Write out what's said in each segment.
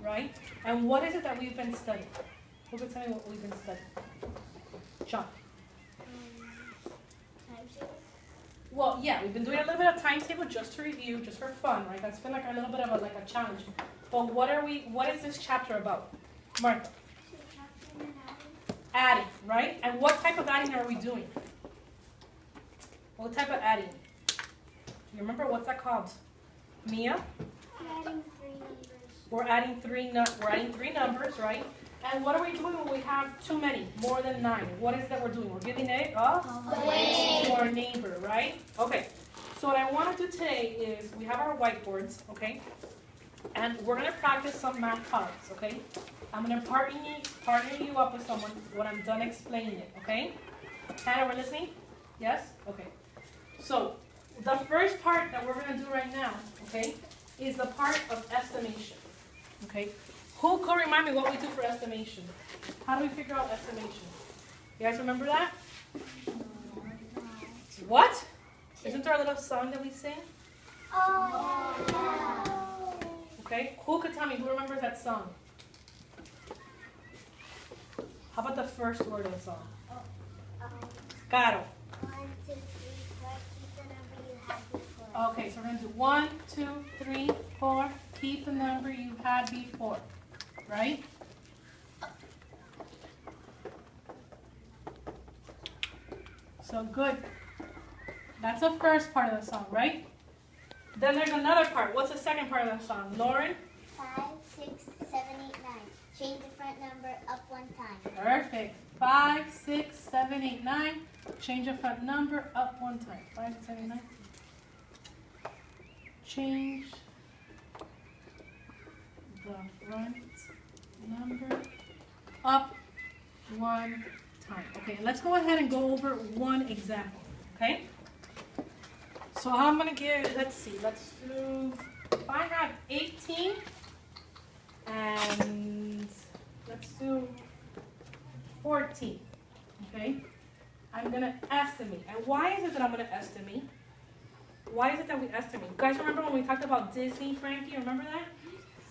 right? And what is it that we've been studying? Who can tell me what we've been studying? John. Well, yeah, we've been doing a little bit of timetable just to review, just for fun, right? That's been like a little bit of a challenge. But what is this chapter about? Martha? Adding, right? And what type of adding are we doing? What type of adding? Do you remember what's that called? Mia? Adding 3 numbers. We're adding three numbers, right? And what are we doing when we have too many, more than 9? What is it that we're doing? We're giving it to our neighbor, right? Okay. So what I want to do today is we have our whiteboards, okay? And we're going to practice some math cards, okay? I'm going to partner you up with someone when I'm done explaining it, okay? Hannah, we're listening? Yes? Okay. So the first part that we're going to do right now, okay, is the part of estimation, okay? Who could remind me what we do for estimation? How do we figure out estimation? You guys remember that? What? Isn't there a little song that we sing? Oh. Okay. Who could tell me? Who remembers that song? How about the first word of the song? Caro. 1, 2, 3, 4. Keep the number you had before. Okay, so we're going to do 1, 2, 3, 4. Keep the number you had before. Right? So good. That's the first part of the song, right? Then there's another part. What's the second part of the song? Lauren? 5, 6, 7, 8, 9. Change the front number up 1 time. Perfect. 5, 6, 7, 8, 9. Change the front number up 1 time. 5, 6, 7, 8, 9. Change the front number up 1 time. Okay, and let's go ahead and go over one example. Okay? So I'm going to give, let's see, let's do, if I have 18 and let's do 14. Okay? I'm going to estimate. And why is it that I'm going to estimate? Why is it that we estimate? You guys remember when we talked about Disney, Frankie? Remember that?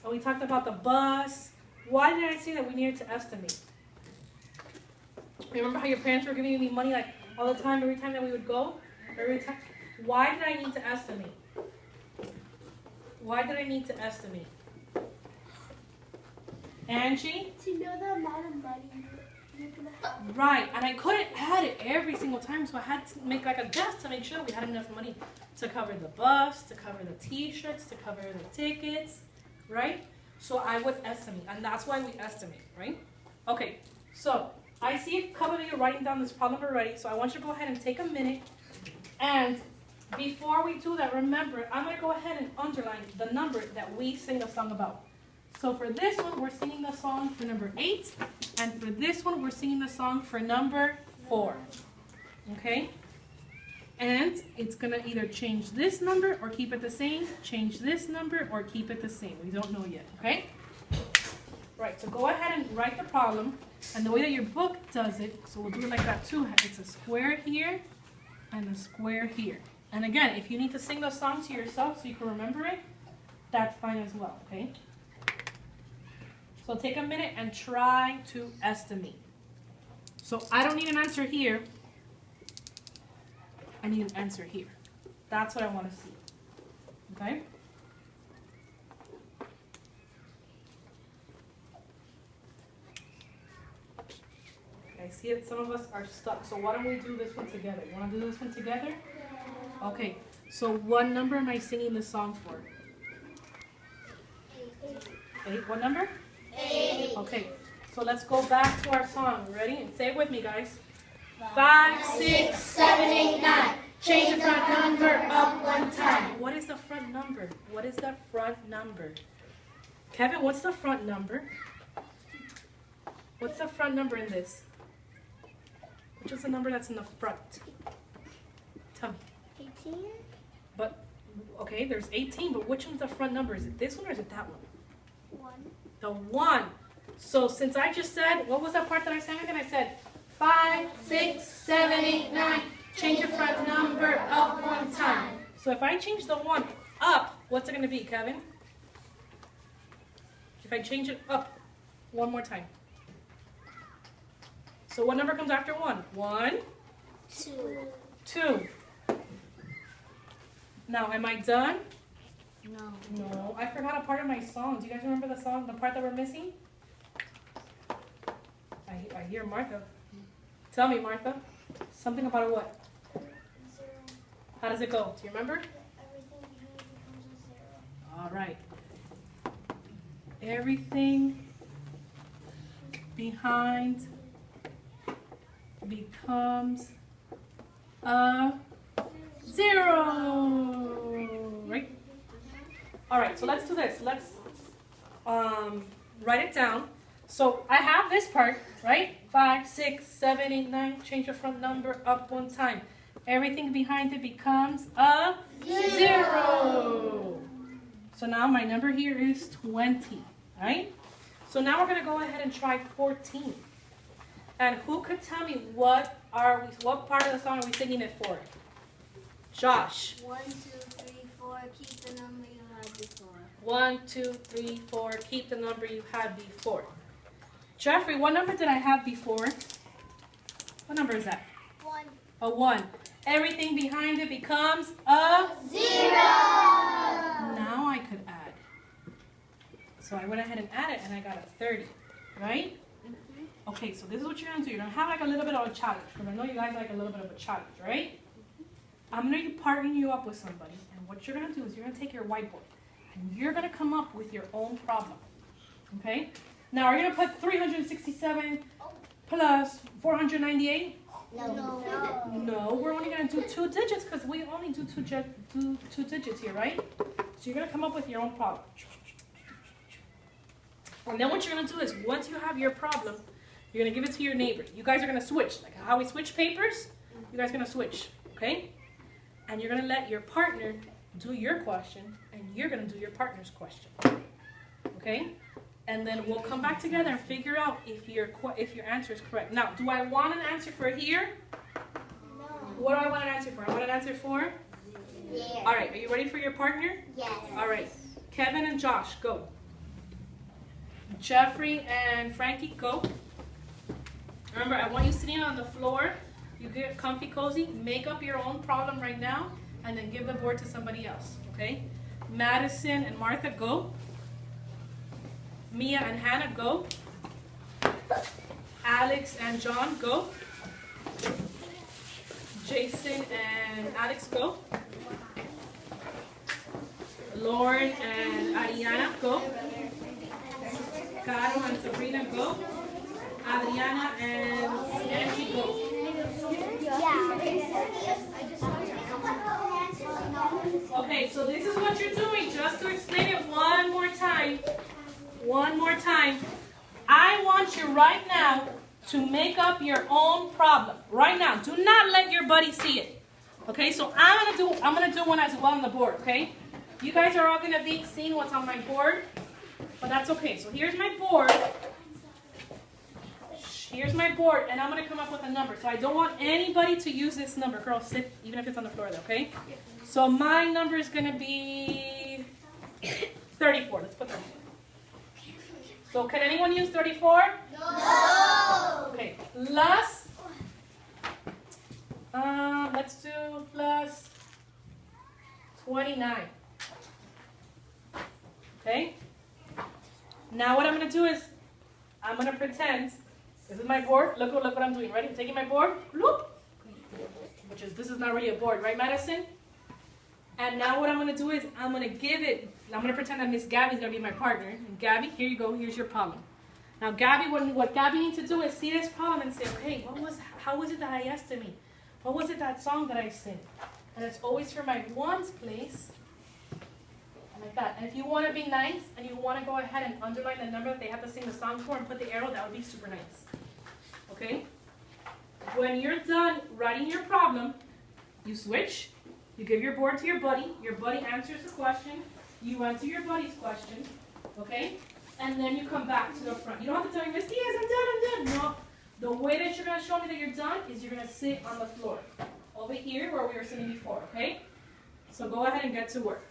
And we talked about the bus. Why did I say that we needed to estimate? Remember how your parents were giving me money like all the time, every time that we would go? Every time. Why did I need to estimate? Why did I need to estimate? Angie? To know the amount of money you're going to have. Right, and I couldn't add it every single time, so I had to make like a guess to make sure we had enough money to cover the bus, to cover the t-shirts, to cover the tickets, right? So I would estimate, and that's why we estimate, right? Okay, so I see a couple of you writing down this problem already, so I want you to go ahead and take a minute, and before we do that, remember, I'm going to go ahead and underline the number that we sing the song about. So for this one, we're singing the song for number 8, and for this one, we're singing the song for number 4, okay? And it's going to either change this number or keep it the same, change this number or keep it the same. We don't know yet, okay? Right, so go ahead and write the problem. And the way that your book does it, so we'll do it like that too. It's a square here and a square here. And again, if you need to sing the song to yourself so you can remember it, that's fine as well, okay? So take a minute and try to estimate. So I don't need an answer here. I need an answer here. That's what I want to see. Okay? I see it. Some of us are stuck. So why don't we do this one together? You want to do this one together? Okay. So what number am I singing the song for? 8. What number? 8. Okay. So let's go back to our song. Ready? And say it with me, guys. 5, 6, 7, 8, 9. Change the front number up 1 time. What is the front number? What is the front number? Kevin, what's the front number? What's the front number in this? Which is the number that's in the front? Tell me. 18. But, okay, there's 18, but which one's the front number? Is it this one or is it that one? 1. The 1. So since I just said, what was that part that I sang again? I said 5, 6, 7, 8, 9. Change your front number up 1 time. So if I change the 1 up, what's it going to be, Kevin? if I change it up one more time. So what number comes after 1? 1, 2. Now, am I done? No, I forgot a part of my song. Do you guys remember the song, the part that we're missing? I hear Martha. Tell me, Martha. Something about a what? 0. How does it go? Do you remember? Everything behind becomes a 0. Everything behind becomes a 0. Right? All right, so let's do this. Let's write it down. So I have this part, right? 5, 6, 7, 8, 9. Change the front number up one time. Everything behind it becomes a 0. So now my number here is 20, right? So now we're going to go ahead and try 14. And who could tell me what part of the song are we singing it for? Josh. 1, 2, 3, 4. Keep the number you had before. 1, 2, 3, 4. Keep the number you had before. Jeffrey, what number did I have before? What number is that? 1. A 1. Everything behind it becomes a 0. Now I could add. So I went ahead and added and I got a 30, right? Okay, so this is what you're going to do. You're going to have like a little bit of a challenge, because I know you guys like a little bit of a challenge, right? I'm going to partner you up with somebody, and what you're going to do is you're going to take your whiteboard and you're going to come up with your own problem, okay? Now, are you going to put 367 plus 498? No. No, we're only going to do 2 digits because we only do two digits here, right? So you're going to come up with your own problem. And then what you're going to do is once you have your problem, you're going to give it to your neighbor. You guys are going to switch. Like how we switch papers, you guys are going to switch, okay? And you're going to let your partner do your question, and you're going to do your partner's question, okay? And then we'll come back together and figure out if your answer is correct. Now, do I want an answer for here? No. What do I want an answer for? I want an answer for? Yeah. All right, are you ready for your partner? Yes. All right, Kevin and Josh, go. Jeffrey and Frankie, go. Remember, I want you sitting on the floor. You get comfy, cozy. Make up your own problem right now, and then give the board to somebody else, okay? Madison and Martha, go. Mia and Hannah, go. Alex and John, go. Jason and Alex, go. Lauren and Ariana, go. Caro and Sabrina, go. Adriana and Angie, go. Okay, so this is what you're doing. Just to explain it one more time. One more time. I want you right now to make up your own problem. Right now. Do not let your buddy see it. Okay, so I'm gonna do one as well on the board, okay? You guys are all gonna be seeing what's on my board, but that's okay. So here's my board. Here's my board, and I'm gonna come up with a number. So I don't want anybody to use this number. Girls, sit, even if it's on the floor, okay? So my number is gonna be 34. Let's put 34. So can anyone use 34? No. Okay. Plus, let's do plus 29. Okay? Now what I'm going to do is, I'm going to pretend, this is my board. Look what I'm doing. Ready? I'm taking my board. Loop. This is not really a board, right, Madison? And now what I'm going to do is, I'm going to pretend that Miss Gabby's going to be my partner. And Gabby, here you go. Here's your problem. Now, Gabby, what Gabby needs to do is see this problem and say, okay, how was it that I estimate? What was it that song that I sing? And it's always for my ones place. Like that. And if you want to be nice and you want to go ahead and underline the number that they have to sing the song for and put the arrow, that would be super nice. Okay? When you're done writing your problem, you switch. You give your board to your buddy. Your buddy answers the question. You answer your buddy's question. Okay? And then you come back to the front. You don't have to tell me, Miss Diaz, I'm done. No. The way that you're going to show me that you're done is you're going to sit on the floor. Over here where we were sitting before. Okay? So go ahead and get to work.